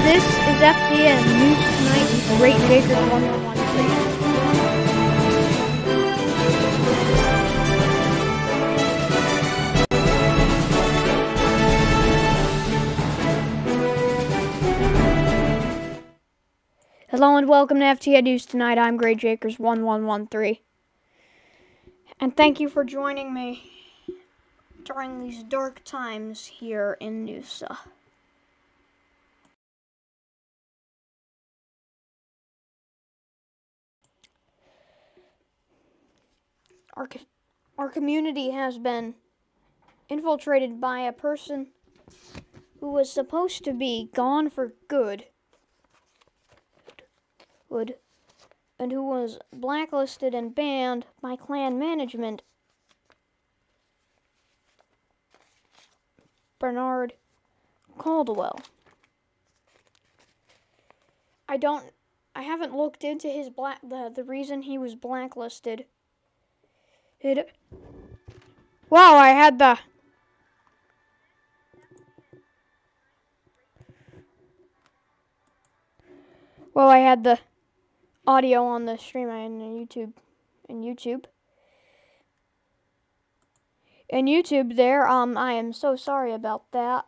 This is FTN News Tonight with Great Baker 1113. Hello and welcome to FTN News Tonight. I'm Great Jakers 1113. And thank you for joining me during these dark times here in Noosa. Our community has been infiltrated by a person who was supposed to be gone for good, and who was blacklisted and banned by clan management, Bernard Caldwell. I haven't looked into his the reason he was blacklisted. Wow, I had the audio on the stream and YouTube there. I am so sorry about that.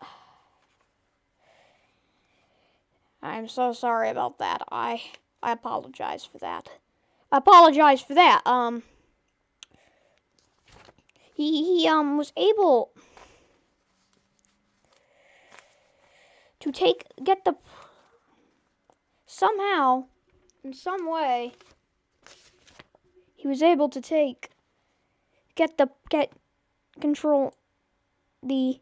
I apologize for that. He was able to somehow, in some way, he was able to control the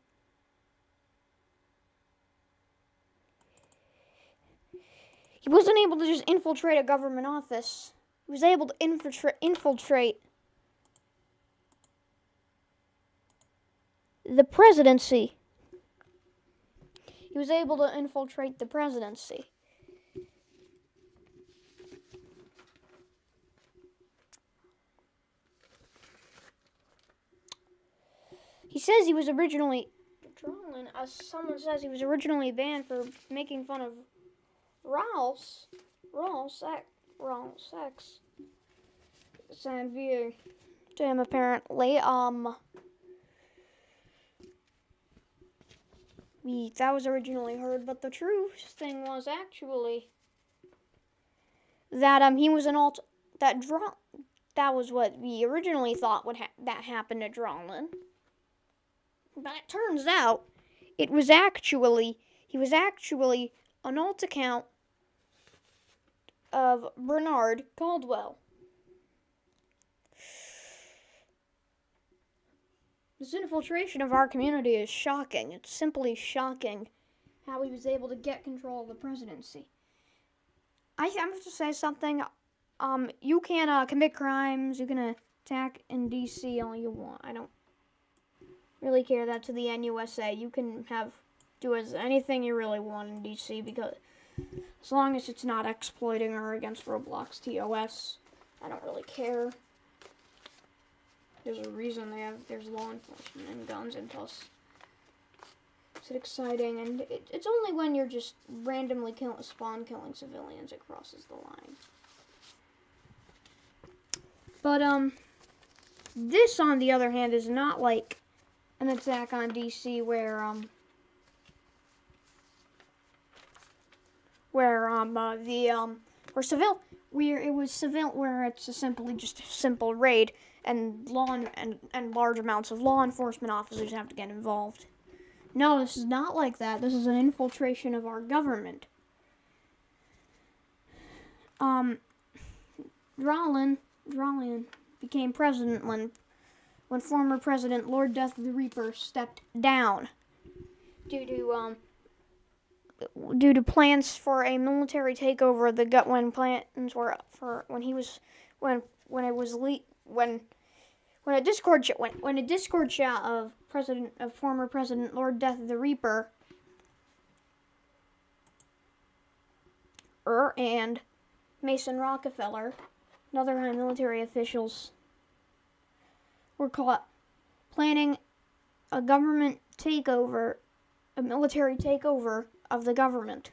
he wasn't able to just infiltrate a government office. He was able to infiltrate the presidency. He was able to infiltrate the presidency. He says he was originally someone says he was originally banned for making fun of raw sex. And via to him apparently. That was originally heard, but the true thing was actually that he was that was what we originally thought that happened to Drawlin. But it turns out he was actually an alt account of Bernard Caldwell. This infiltration of our community is shocking. It's simply shocking how he was able to get control of the presidency. I have to say something. You can commit crimes. You can attack in D.C. all you want. I don't really care that to the NUSA. You can do anything you really want in D.C. because as long as it's not exploiting or against Roblox TOS, I don't really care. There's a reason there's law enforcement and guns, and plus it's exciting, and it's only when you're just randomly spawn killing civilians it crosses the line. But this on the other hand is not like an attack on DC where it's simply just a simple raid and large amounts of law enforcement officers have to get involved. No, this is not like that. This is an infiltration of our government. Drawlin became president when former President Lord Death the Reaper stepped down due to plans for a military takeover of the gut when a Discord chat of former President Lord Death the Reaper and Mason Rockefeller and other high military officials were caught planning a military takeover of the government.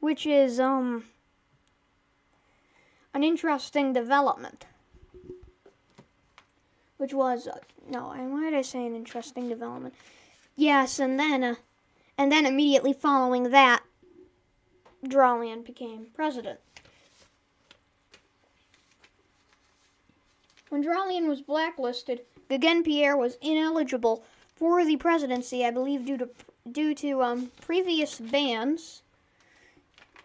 which is an interesting development. Which was why did I say an interesting development? Yes, and then immediately following that, Drawlian became president. When Drawlian was blacklisted, Gauguin Pierre was ineligible for the presidency, I believe due to previous bans,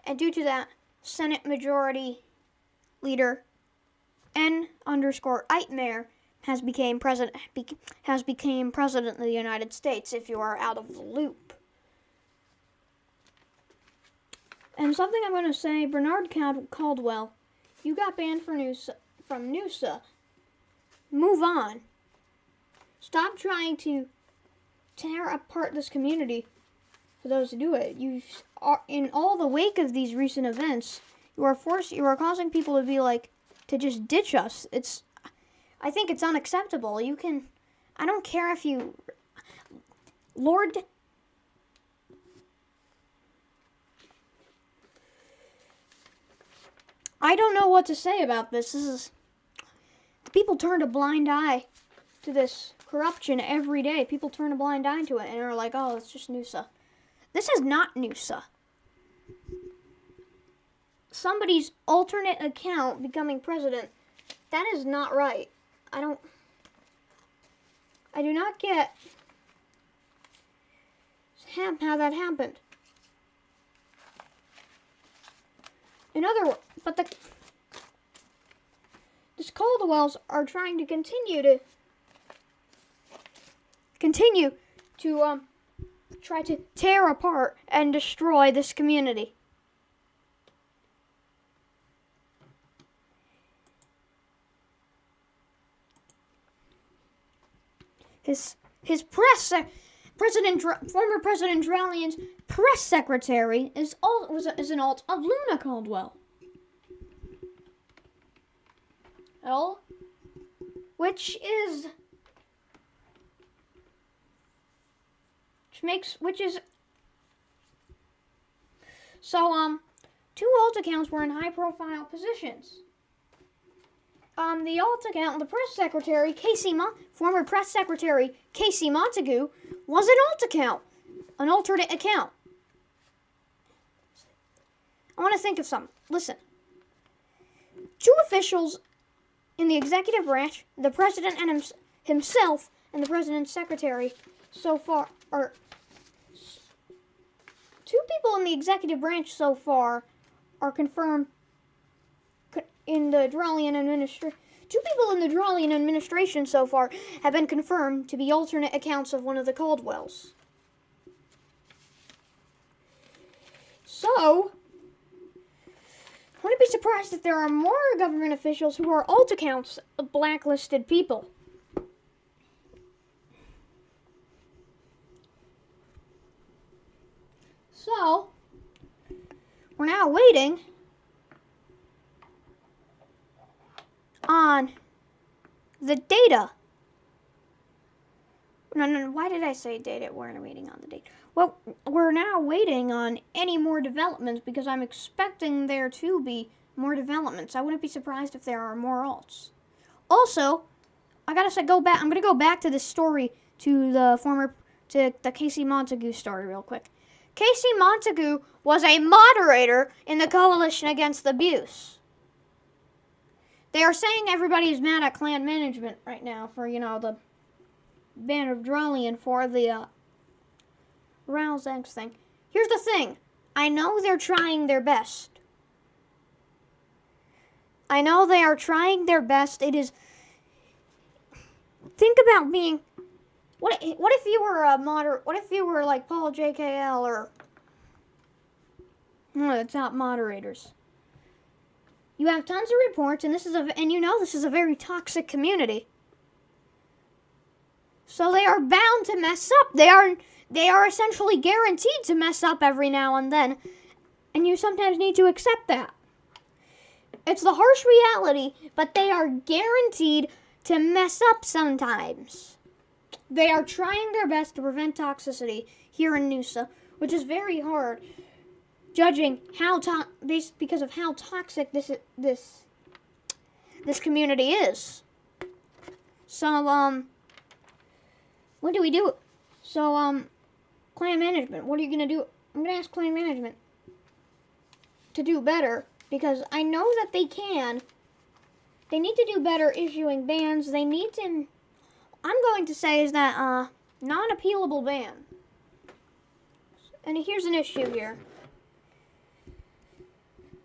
and due to that, Senate Majority Leader N_Eitmer has become president of the United States, if you are out of the loop. And something I'm going to say, Bernard Caldwell, you got banned from NUSA. Move on. Stop trying to tear apart this community for those who do it. You are, in all the wake of these recent events, you are causing people to be like, to just ditch us. I think it's unacceptable. I don't care if you, Lord, I don't know what to say about this. People turn a blind eye to this corruption every day. People turn a blind eye to it and are like, oh, it's just NUSA. This is not NUSA. Somebody's alternate account becoming president, that is not right. I do not get how that happened. In other words, these Caldwells are trying to continue to try to tear apart and destroy this community. Former President Drawlian's press secretary is an alt of Luna Caldwell. Which is two alt accounts were in high profile positions. The alt account, the press secretary, former press secretary Casey Montague, was an alt account, an alternate account. I want to think of something. Listen. Two officials in the executive branch, the president and himself, and the president's secretary, so far, are two people in the executive branch so far are confirmed in the Drawlian administration. Two people in the Drawlian administration so far have been confirmed to be alternate accounts of one of the Caldwells. So, I wouldn't be surprised if there are more government officials who are alt accounts of blacklisted people. So, we're now waiting on the data. No, why did I say data? We're waiting on the data. Well, we're now waiting on any more developments because I'm expecting there to be more developments. I wouldn't be surprised if there are more alts. Also, I'm gonna go back to this story, to the Casey Montague story real quick. Casey Montague was a moderator in the Coalition Against Abuse. They are saying everybody is mad at clan management right now for, the ban of Drawlian for the Rouse X thing. Here's the thing. I know they're trying their best. I know they are trying their best. It is... Think about being... What if you were a what if you were like Paul JKL or one of the top moderators? You have tons of reports, and this is a very toxic community. So they are bound to mess up. They are essentially guaranteed to mess up every now and then, and you sometimes need to accept that. It's the harsh reality, but they are guaranteed to mess up sometimes. They are trying their best to prevent toxicity here in NUSA, which is very hard. judging because of how toxic this community is. So what do we do? So clan management, what are you gonna do? I'm gonna ask clan management to do better, because I know that they can. They need to do better issuing bans. They need to, I'm going to say, is that non-appealable ban. And here's an issue here.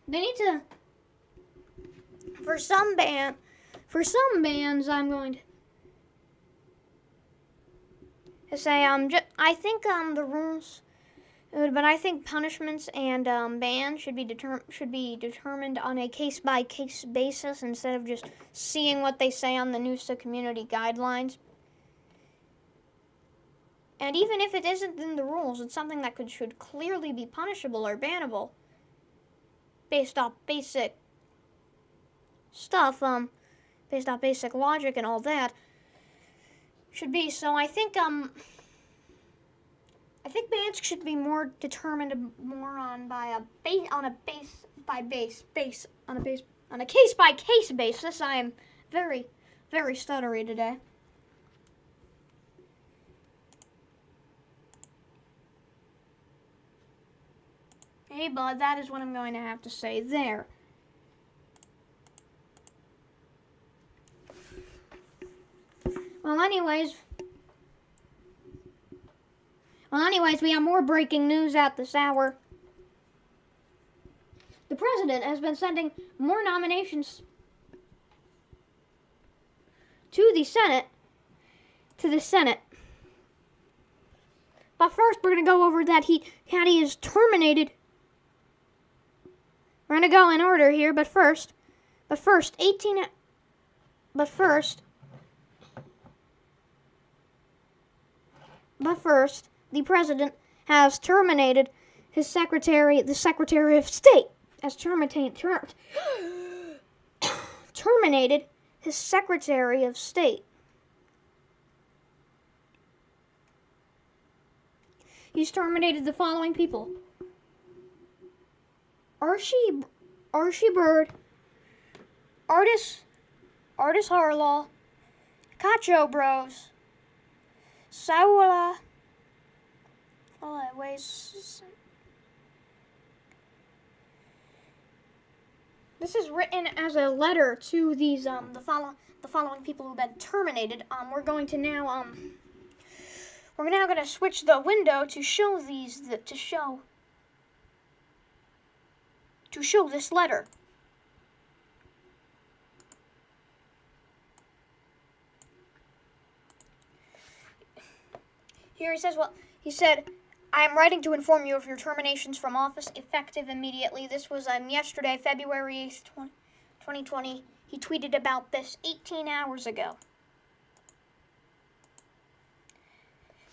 They need to, for some bans, I'm going to say, I think the rules, but I think punishments and bans should be determined on a case-by-case basis instead of just seeing what they say on the News to Community guidelines. And even if it isn't in the rules, it's something that should clearly be punishable or bannable based off basic stuff, based off basic logic and all that. Should be. So I think bans should be more determined more on a case-by-case basis. I am very, very stuttery today. Hey, bud, that is what I'm going to have to say there. Well, anyways, we have more breaking news at this hour. The president has been sending more nominations to the Senate. But first, we're going to go over that he is terminated. We're going to go in order here, but first, the president has terminated the Secretary of State. Terminated his Secretary of State. He's terminated the following people: Archie Bird, Artis Harlaw, Cacho Bros, Saula. This is written as a letter to these the following people who've been terminated. We're now going to switch the window to show this letter. Here he said, I am writing to inform you of your terminations from office effective immediately. This was yesterday, February 8th, 2020. He tweeted about this 18 hours ago.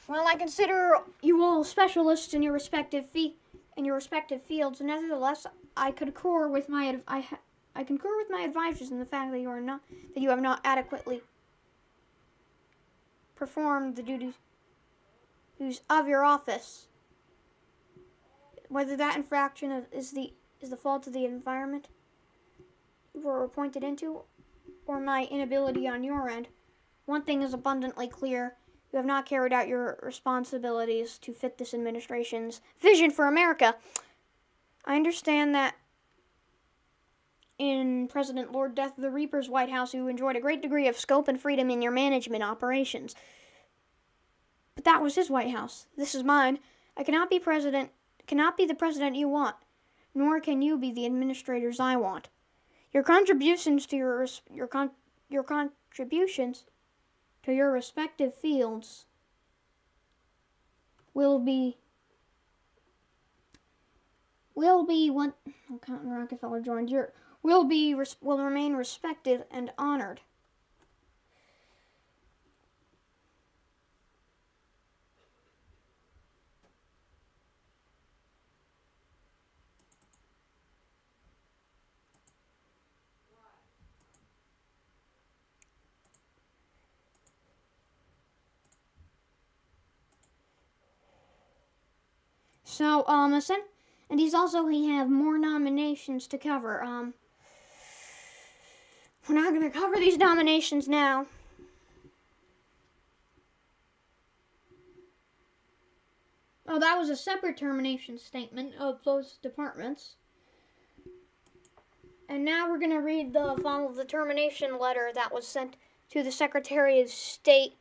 Well, I consider you all specialists in your respective fields. Nevertheless, I concur with my advisors in the fact that you have not adequately performed the duties of your office. Whether that infraction is the fault of the environment you were appointed into, or my inability on your end, one thing is abundantly clear: you have not carried out your responsibilities to fit this administration's vision for America. I understand that in President Lord Death of the Reaper's White House, you enjoyed a great degree of scope and freedom in your management operations. But that was his White House. This is mine. I cannot be the president you want, nor can you be the administrators I want. Your contributions to your respective fields will remain respected and honored. So, And he have more nominations to cover. We're not going to cover these nominations now. Oh, that was a separate termination statement of those departments. And now we're going to read the termination letter that was sent to the Secretary of State,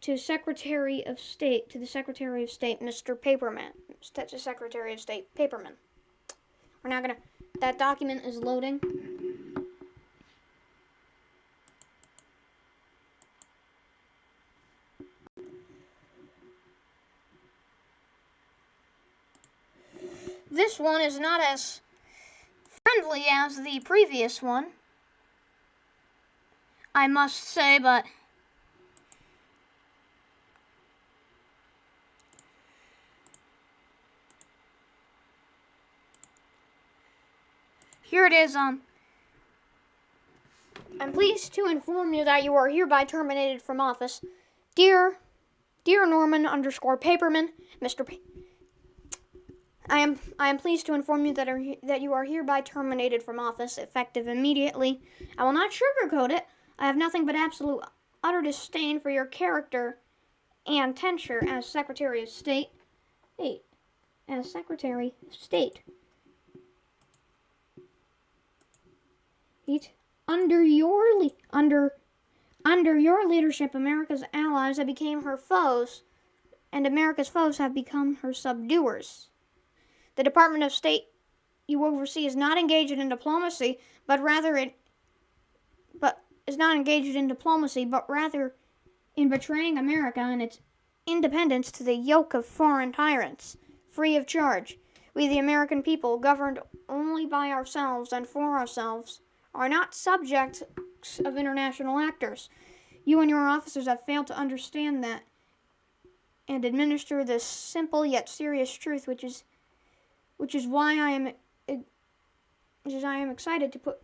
Mr. Paperman. To Secretary of State Paperman. We're not going to, that document is loading. This one is not as friendly as the previous one, I must say, but here it is. I'm pleased to inform you that you are hereby terminated from office. Dear Norman _ Paperman, I am pleased to inform you that you are hereby terminated from office, effective immediately. I will not sugarcoat it. I have nothing but absolute utter disdain for your character and tenure as Secretary of State. Under your leadership, America's allies have become her foes, and America's foes have become her subduers. The Department of State you oversee is not engaged in diplomacy, but rather in betraying America and its independence to the yoke of foreign tyrants, free of charge. We, the American people, governed only by ourselves and for ourselves, are not subjects of international actors. You and your officers have failed to understand that and administer this simple yet serious truth, which is why I am excited to put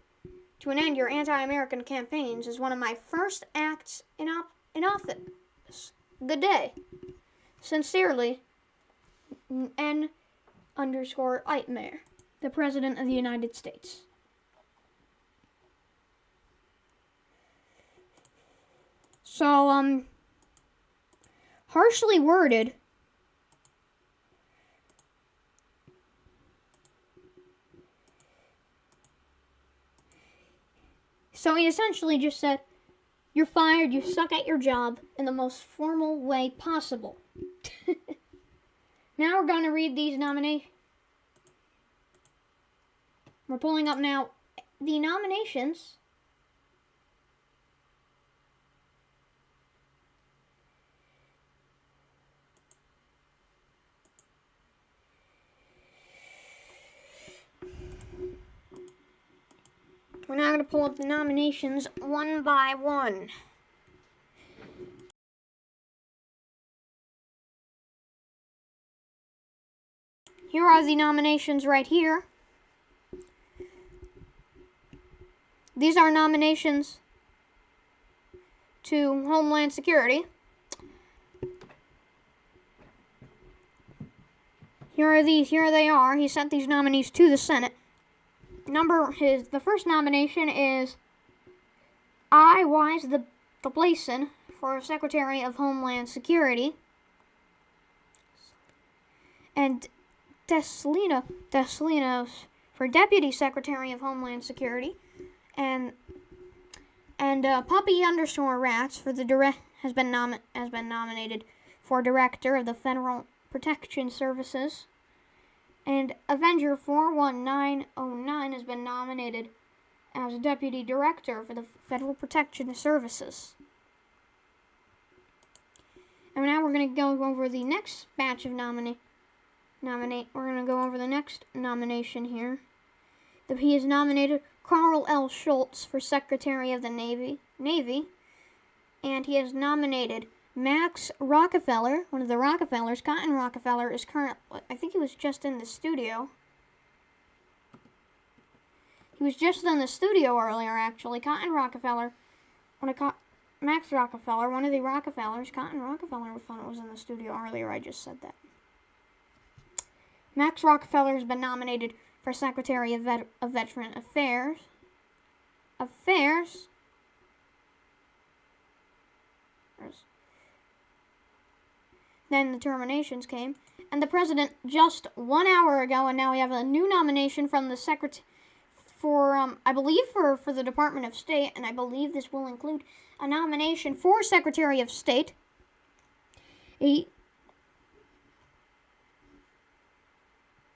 to an end your anti-American campaigns as one of my first acts in office. Good day. Sincerely, N _ Eitmer, the President of the United States. So, harshly worded. So he essentially just said, you're fired, you suck at your job, in the most formal way possible. Now we're going to read these nominations. We're pulling up now the nominations. We're now going to pull up the nominations one by one. Here are the nominations right here. These are nominations to Homeland Security. Here they are. He sent these nominees to the Senate. The first nomination is I. Wise the Blason for Secretary of Homeland Security, and Deslina for Deputy Secretary of Homeland Security, and Puppy _ Rats for has been nominated for Director of the Federal Protection Services. And Avenger 41909 has been nominated as Deputy Director for the Federal Protection Services. And now we're going to go over the next batch of We're going to go over the next nomination here. He has nominated Carl L. Schultz for Secretary of the Navy. And he has nominated Max Rockefeller, one of the Rockefellers. Cotton Rockefeller is I think he was just in the studio. He was just in the studio earlier, actually. Cotton Rockefeller, Max Rockefeller, one of the Rockefellers. Cotton Rockefeller was in the studio earlier. I just said that. Max Rockefeller has been nominated for Secretary of Veteran Affairs. Then the terminations came, and the president just 1 hour ago, and now we have a new nomination from the secretary for, I believe for the Department of State, and I believe this will include a nomination for Secretary of State. He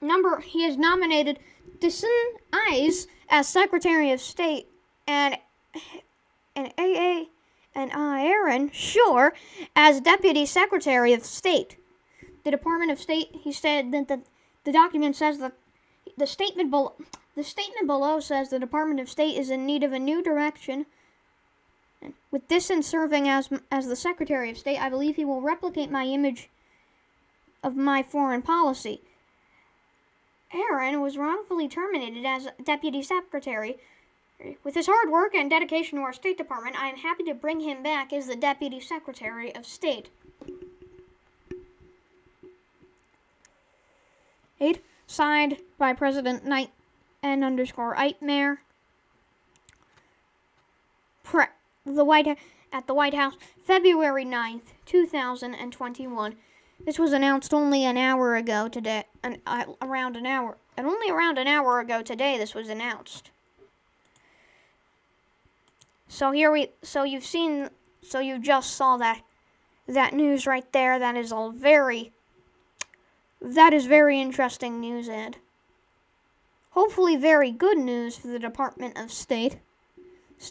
has nominated Dyson Ives as Secretary of State, and Aaron Shore as Deputy Secretary of State. The Department of State, he said that the document says that the statement below says the Department of State is in need of a new direction. With Dyson serving as the Secretary of State, I believe he will replicate my image of my foreign policy. Aaron was wrongfully terminated as Deputy Secretary. With his hard work and dedication to our State Department, I am happy to bring him back as the Deputy Secretary of State. 8. Signed by President Knight N_Eitmer. At the White House, February 9th, 2021. This was announced only an hour ago today, around an hour ago today this was announced. So you just saw that news right there. That is very interesting news, and hopefully very good news for the Department of State.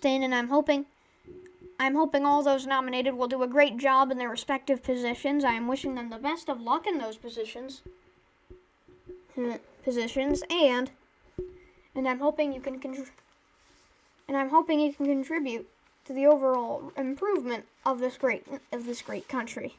And I'm hoping all those nominated will do a great job in their respective positions. I am wishing them the best of luck in those positions, and I'm hoping you can contribute to the overall improvement of this great country.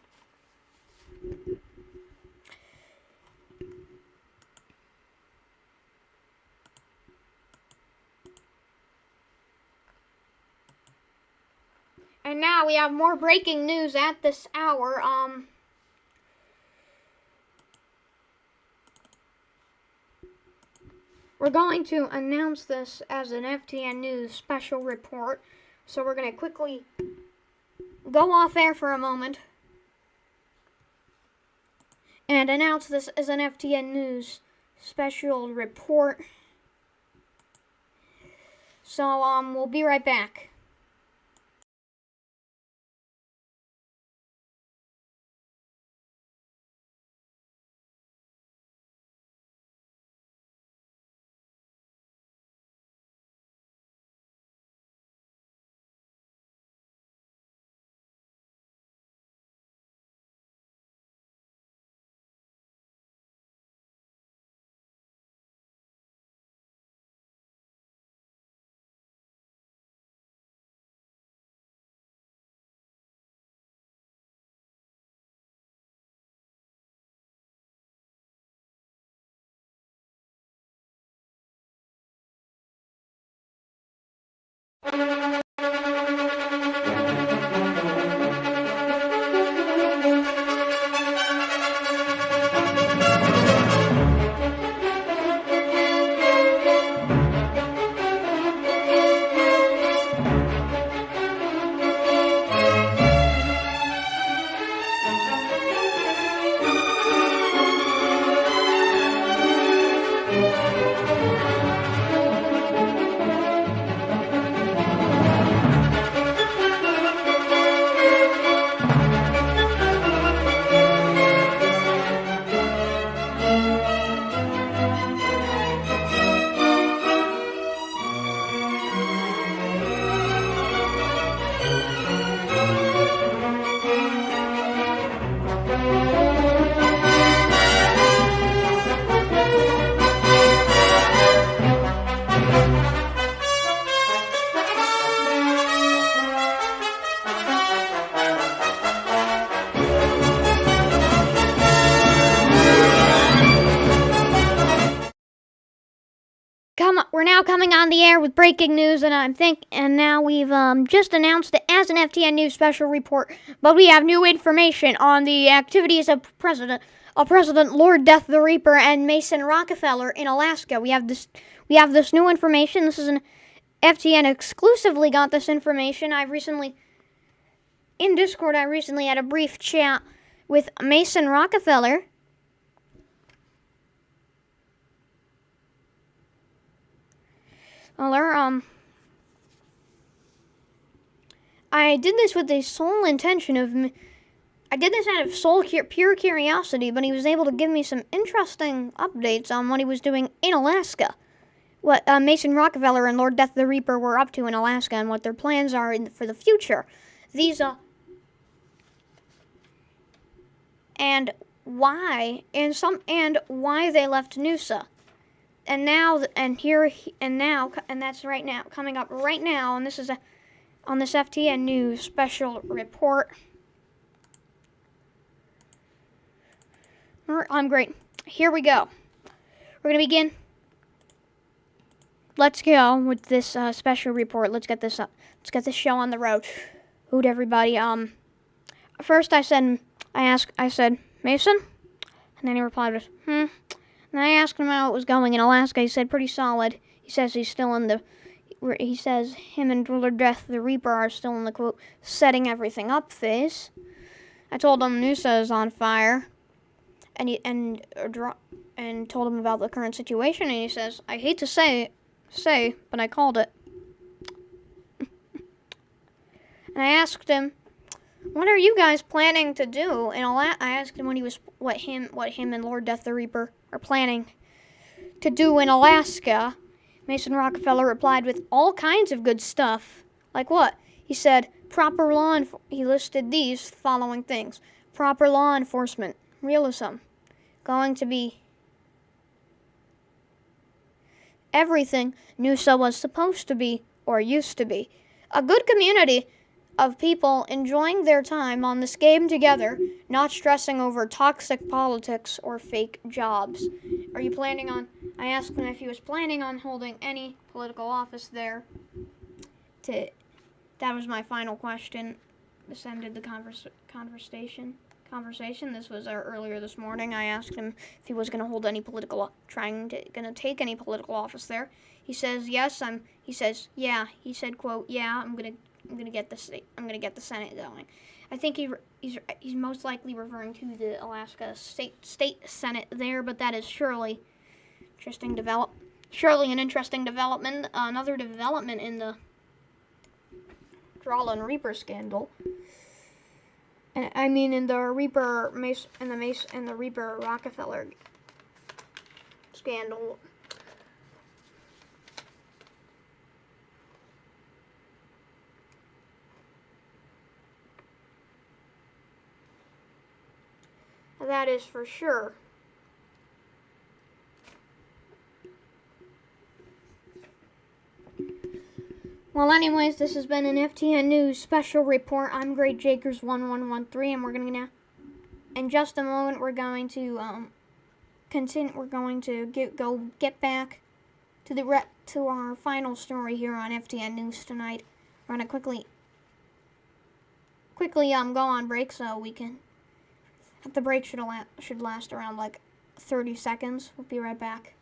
And now we have more breaking news at this hour. We're going to announce this as an FTN News special report. So we're going to quickly go off air for a moment and announce this as an FTN News special report. So we'll be right back. We're now coming on the air with breaking news, and now we've just announced it as an FTN News special report. But we have new information on the activities of President Lord Death the Reaper and Mason Rockefeller in Alaska. We have this new information. This is an FTN exclusively got this information. In Discord, I recently had a brief chat with Mason Rockefeller. Well, I did this with the sole intention of, I did this out of pure curiosity, but he was able to give me some interesting updates on what he was doing in Alaska. What Mason Rockefeller and Lord Death the Reaper were up to in Alaska and what their plans are for the future. And why they left Noosa. And that's right now, coming up right now, and this is on this FTN News special report. I'm great. Here we go. We're going to begin. Let's go with this special report. Let's get this show on the road. Hoot, everybody. First I said, Mason? And then he replied with, And I asked him how it was going in Alaska. He said, pretty solid. He says he's still in he says him and Lord Death the Reaper are still in the, quote, setting everything up phase. I told him Noosa is on fire. And told him about the current situation. And he says, I hate to say, but I called it. And I asked him, what are you guys planning to do in Alaska? I asked him what him and Lord Death the Reaper are planning to do in Alaska. Mason Rockefeller replied with all kinds of good stuff. Like what? He said, he listed these following things. Proper law enforcement, realism, going to be everything Noosa was supposed to be or used to be. A good community of people enjoying their time on this game together, not stressing over toxic politics or fake jobs. I asked him if he was planning on holding any political office there. That was my final question. This ended the conversation. This was earlier this morning. I asked him if he was going to hold any going to take any political office there. He says yes. He says yeah. He said, quote, yeah, I'm going to get the Senate going. I think he's most likely referring to the Alaska state Senate there, but that is surely an interesting development. Another development in the Droll and Reaper scandal. And I mean in the Reaper and the Reaper Rockefeller scandal. That is for sure. Well, anyways, this has been an FTN News special report. I'm Great Jakers 1113, and we're gonna in just a moment we're going to continue. We're going to get back to our final story here on FTN News Tonight. We're gonna quickly go on break so we can. The break should last around like 30 seconds. We'll be right back.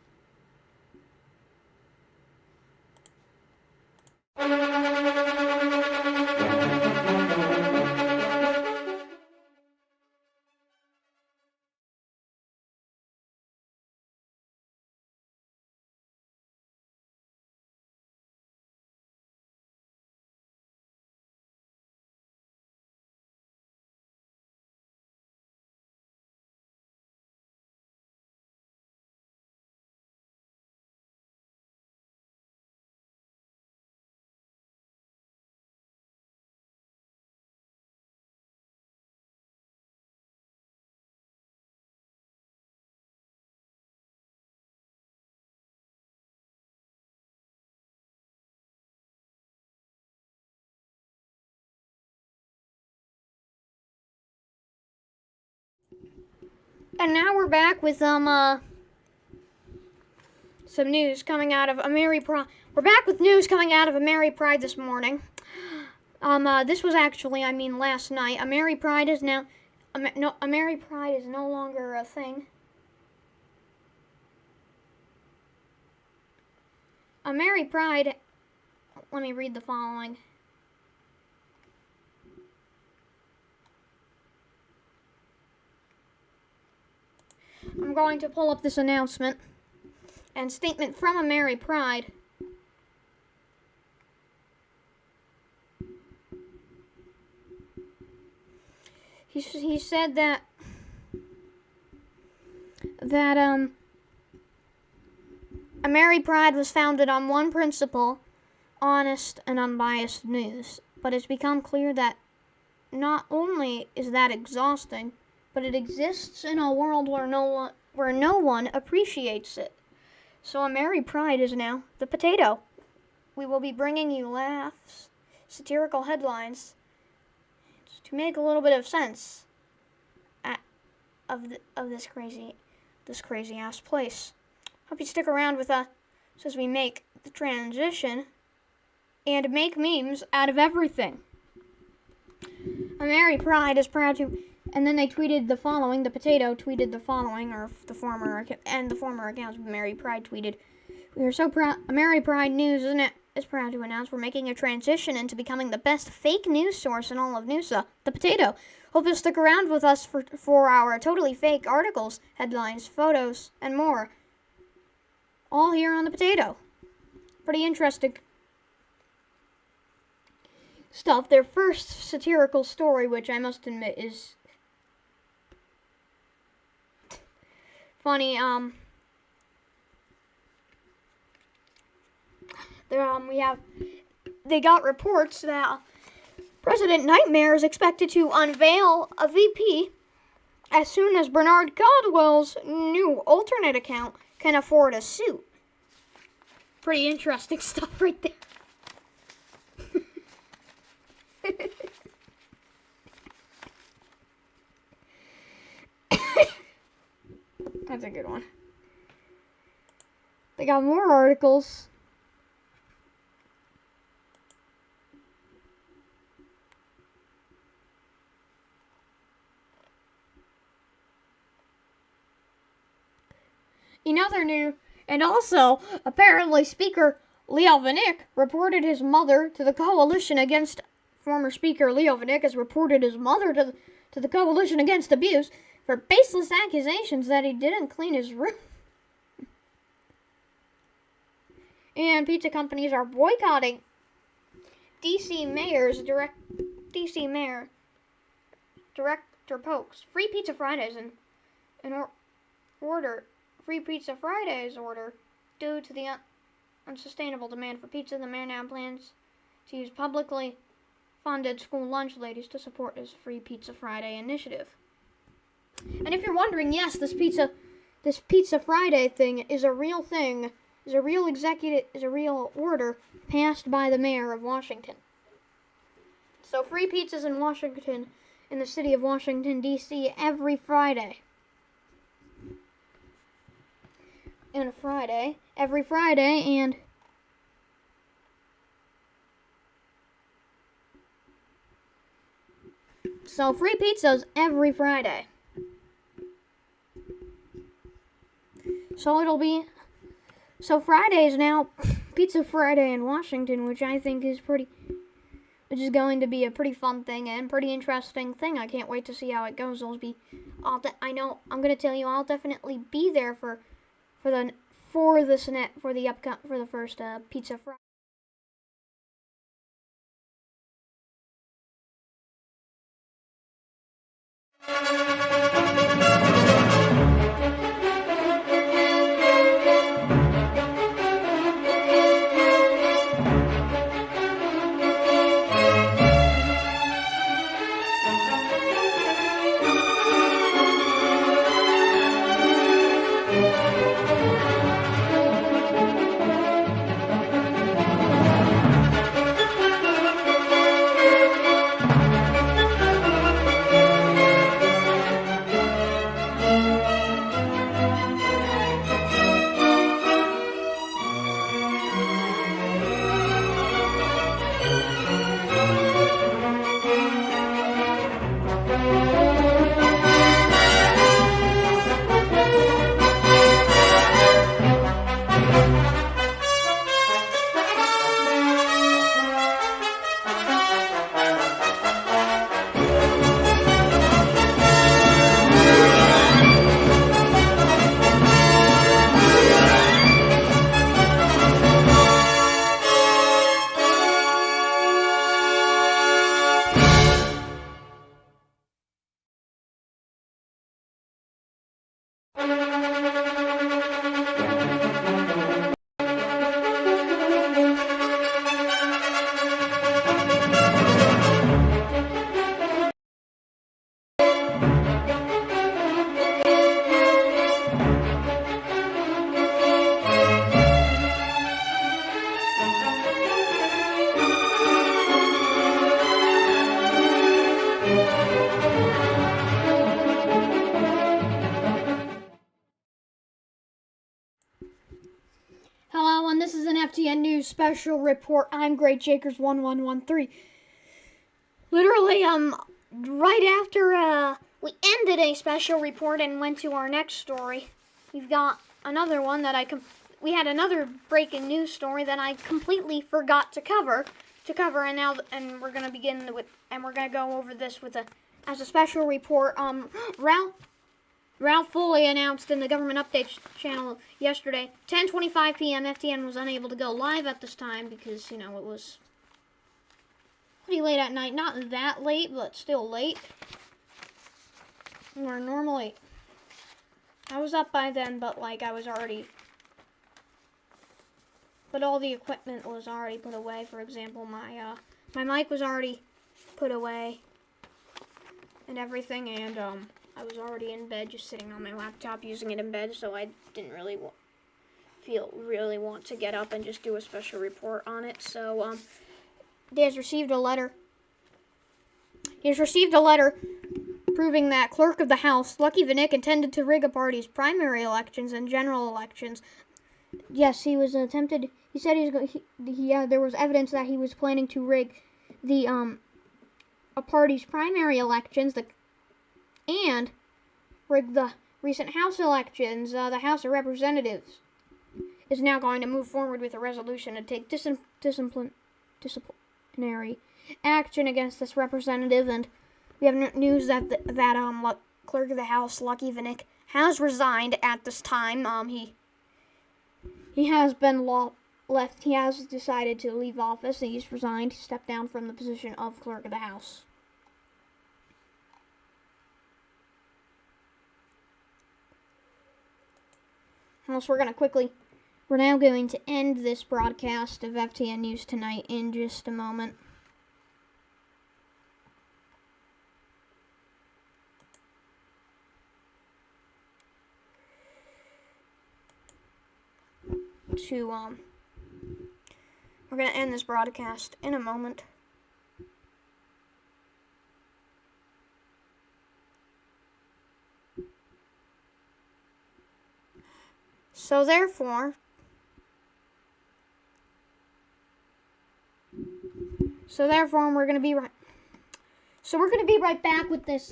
And now we're back with some news coming out of AmeriPride. We're back with news coming out of AmeriPride this morning. This was actually, last night. AmeriPride is now, AmeriPride is no longer a thing. AmeriPride, let me read the following. I'm going to pull up this announcement and statement from AmeriPride. He said that AmeriPride was founded on one principle: honest and unbiased news. But it's become clear that not only is that exhausting, but it exists in a world where no one appreciates it. So AmeriPride is now the potato. We will be bringing you laughs, satirical headlines, to make a little bit of sense of this crazy ass place. Hope you stick around with us as we make the transition and make memes out of everything. AmeriPride is proud to. And then they tweeted the following. The potato tweeted the following, or the former accounts of AmeriPride tweeted, "We are so proud. AmeriPride News is proud to announce we're making a transition into becoming the best fake news source in all of Noosa. The potato. Hope you'll stick around with us for our totally fake articles, headlines, photos, and more. All here on the potato. Pretty interesting stuff." Their first satirical story, which I must admit is funny. They got reports that President Nightmare is expected to unveil a VP as soon as Bernard Caldwell's new alternate account can afford a suit. Pretty interesting stuff right there. That's a good one. They got more articles. Another new, and also, apparently Speaker Leo Vanik reported his mother to the coalition against, former Speaker Leo Vanik has reported his mother to the coalition against abuse for baseless accusations that he didn't clean his room. And pizza companies are boycotting DC Mayor Director Polk's Free Pizza Fridays Free Pizza Fridays order due to the unsustainable demand for pizza. The mayor now plans to use publicly funded school lunch ladies to support his Free Pizza Friday initiative. And if you're wondering, yes, this Pizza Friday thing is a real thing, is a real order passed by the mayor of Washington. So free pizzas in Washington, in the city of Washington, D.C. every Friday. And every Friday, and so free pizzas every Friday. So Friday's now Pizza Friday in Washington, which I think is which is going to be a pretty fun thing and pretty interesting thing. I can't wait to see how it goes. I'm going to tell you, I'll definitely be there for the first Pizza Friday. an FTN News special report. I'm Great Jakers 1113. Literally, right after we ended a special report and went to our next story, we've got another one that we had another breaking news story that I completely forgot to cover, and we're gonna begin with, and we're gonna go over this as a special report. Ralph Foley announced in the government updates channel yesterday, 10:25 p.m. FTN was unable to go live at this time because, it was pretty late at night. Not that late, but still late. Where normally, I was up by then, but but all the equipment was already put away. For example, my mic was already put away and everything, and I was already in bed, just sitting on my laptop, using it in bed, so I didn't really want to get up and just do a special report on it. So, he has received a letter. He has received a letter proving that Clerk of the House, Lucky Vinnick, intended to rig a party's primary elections and general elections. Yes, he was attempted. He said there was evidence that he was planning to rig a party's primary elections, and rig the recent House elections. The House of Representatives is now going to move forward with a resolution to take disciplinary action against this representative. And we have news that Clerk of the House, Lucky Vinnick, has resigned at this time. He has been left. He has decided to leave office. He's resigned. He stepped down from the position of Clerk of the House. We're now going to end this broadcast of FTN News Tonight in just a moment. We're going to end this broadcast in a moment. So therefore, we're going to be right back with this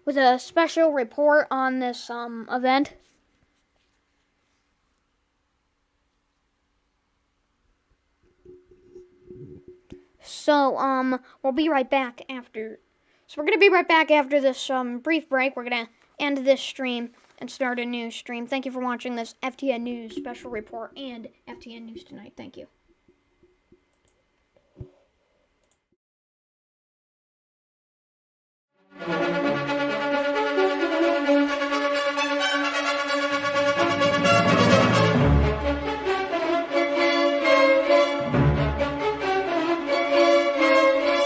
with a special report on this event. So we'll be right back after. So we're going to be right back after this brief break. We're going to end this stream and start a new stream. Thank you for watching this FTN News special report and FTN News Tonight. Thank you.